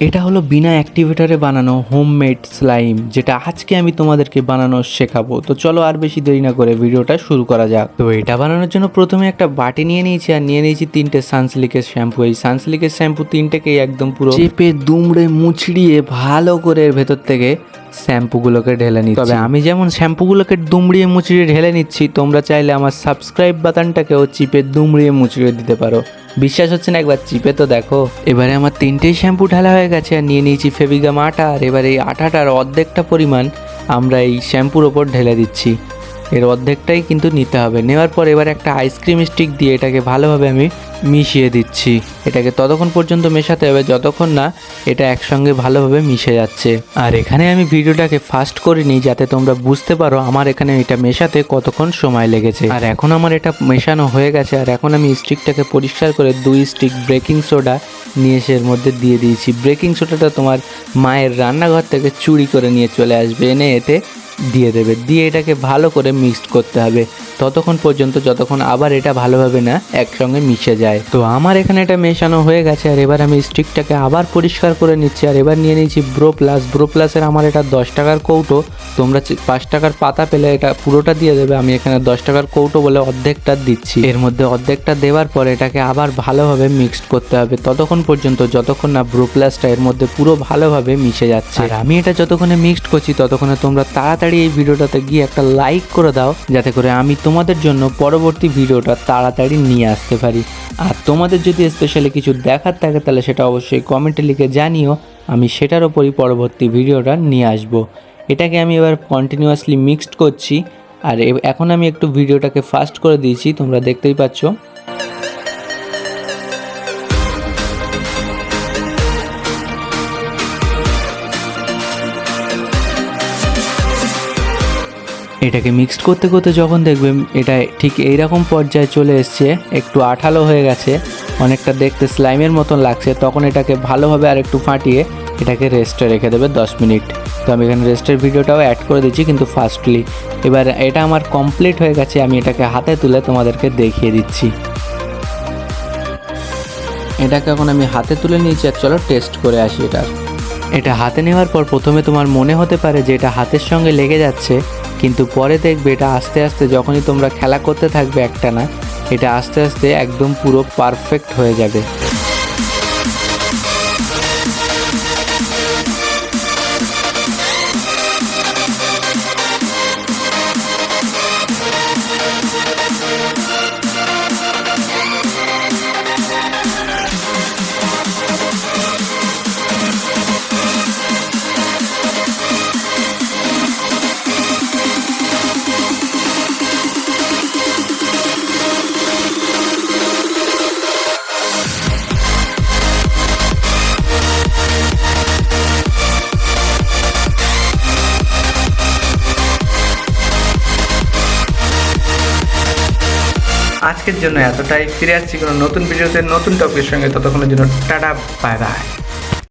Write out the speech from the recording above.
এটা হলো বিনা অ্যাক্টিভেটরে বানানো হোমমেড স্লাইম, যেটা আজকে আমি তোমাদেরকে বানানো শেখাবো। তো চলো আর বেশি দেরি না করে ভিডিওটা শুরু করা যাক। তো এটা বানানোর জন্য প্রথমে একটা বাটি নিয়ে নিয়েছি, আর নিয়ে নিয়েছি 3টে সানসিল্কের শ্যাম্পু। এই সানসিল্কের শ্যাম্পু 3টেকেই একদম পুরো চেপে দুমড়ে মুচড়িয়ে ভালো করে এর ভেতর থেকে শ্যাম্পুগুলোকে ঢেলে নিচ্ছি। তবে আমি যেমন শ্যাম্পুগুলোকে দুমড়িয়ে মুচড়িয়ে ঢেলে নিচ্ছি, তোমরা চাইলে আমার সাবস্ক্রাইব বাটনটাকেও চিপে দুমড়িয়ে মুচড়িয়ে দিতে পারো। বিশ্বাস হচ্ছে না? একবার চিপে তো দেখো। এবারে আমার 3টেই শ্যাম্পু ঢালা হয়ে গেছে, আর নিয়ে নিয়েছি ফেভিগাম আটা। আর এবার এই আটাটার অর্ধেকটা পরিমাণ আমরা এই শ্যাম্পুর ওপর ঢেলে দিচ্ছি। এর অর্ধেকটাই কিন্তু নিতে হবে। নেওয়ার পর এবার একটা আইসক্রিম স্টিক দিয়ে এটাকে ভালোভাবে আমি মিশিয়ে দিচ্ছি। এটাকে ততক্ষণ পর্যন্ত মেশাতে হবে যতক্ষণ না এটা একসঙ্গে ভালোভাবে মিশে যাচ্ছে। আর এখানে আমি ভিডিওটাকে ফাস্ট করিনি, যাতে তোমরা বুঝতে পারো আমার এখানে এটা মেশাতে কতক্ষণ সময় লেগেছে। আর এখন আমার এটা মেশানো হয়ে গেছে, আর এখন আমি স্টিকটাকে পরিষ্কার করে 2 স্টিক বেকিং সোডা নিয়ে এসে এর মধ্যে দিয়ে দিয়েছি। বেকিং সোডাটা তোমার মায়ের রান্নাঘর থেকে চুরি করে নিয়ে চলে আসবে, এনে এতে দিয়ে দেবে। দিয়ে এটাকে ভালো করে মিক্সড করতে হবে ততক্ষণ পর্যন্ত যতক্ষণ আবার এটা ভালোভাবে না একসঙ্গে মিশে যায়। তো আমার এখানে এটা মেশানো হয়ে গেছে, আর এবার আমি স্টিকটাকে আবার পরিষ্কার করে নিচ্ছি। আর এবার নিয়ে নিয়েছি ব্রো প্লাসের আমার এটা 10 টাকার কৌটো। তোমরা 5 টাকার পাতা পেলে এটা পুরোটা দিয়ে দেবে। আমি এখানে 10 টাকার কৌটো বলে অর্ধেকটা দিচ্ছি। এর মধ্যে অর্ধেকটা দেওয়ার পর এটাকে আবার ভালোভাবে মিক্সড করতে হবে ততক্ষণ পর্যন্ত যতক্ষণ না ব্রো প্লাসটা এর মধ্যে পুরো ভালোভাবে মিশে যাচ্ছে। আর আমি এটা যতক্ষণে মিক্সড করছি ততক্ষণে তোমরা তাড়াতাড়ি এই ভিডিওটাতে গিয়ে একটা লাইক করে দাও, যাতে করে আমি তোমাদের জন্য পরবর্তী ভিডিওটা তাড়াতাড়ি নিয়ে আসতে পারি। আর তোমাদের যদি স্পেশালি কিছু দেখার থাকে তাহলে সেটা অবশ্যই কমেন্টে লিখে জানিও, আমি সেটার ওপরই পরবর্তী ভিডিওটা নিয়ে আসব। এটাকে আমি এবার কন্টিনিউয়াসলি মিক্সড করছি। আর এখন আমি একটু ভিডিওটাকে ফাস্ট করে দিয়েছি, তোমরা দেখতেই পাচ্ছ। এটাকে মিক্সড করতে করতে যখন দেখবে এটা ঠিক এইরকম পর্যায়ে চলে এসছে, একটু আঠালো হয়ে গেছে, অনেকটা দেখতে স্লাইমের মতন লাগছে, তখন এটাকে ভালোভাবে আর একটু ফাটিয়ে এটাকে রেস্টে রেখে দেবে 10 মিনিট। তো আমি এখানে রেস্টের ভিডিওটাও অ্যাড করে দিচ্ছি কিন্তু ফাস্টলি। এবার এটা আমার কমপ্লিট হয়ে গেছে, আমি এটাকে হাতে তুলে তোমাদেরকে দেখিয়ে দিচ্ছি। এটাকে এখন আমি হাতে তুলে নিয়েছি, আর চলো টেস্ট করে আসি। এটা হাতে নেওয়ার পর প্রথমে তোমার মনে হতে পারে যে এটা হাতের সঙ্গে লেগে যাচ্ছে, কিন্তু পরে দেখবে এটা আস্তে আস্তে যখনই তোমরা খেলা করতে থাকবে একটানা, এটা আস্তে আস্তে একদম পুরো পারফেক্ট হয়ে যাবে। আজকের জন্য এতটাই। ফিরে আসছি কোনো নতুন ভিডিওতে নতুন টপিকের সঙ্গে। ততক্ষণের জন্য টাটা, বাই বাই।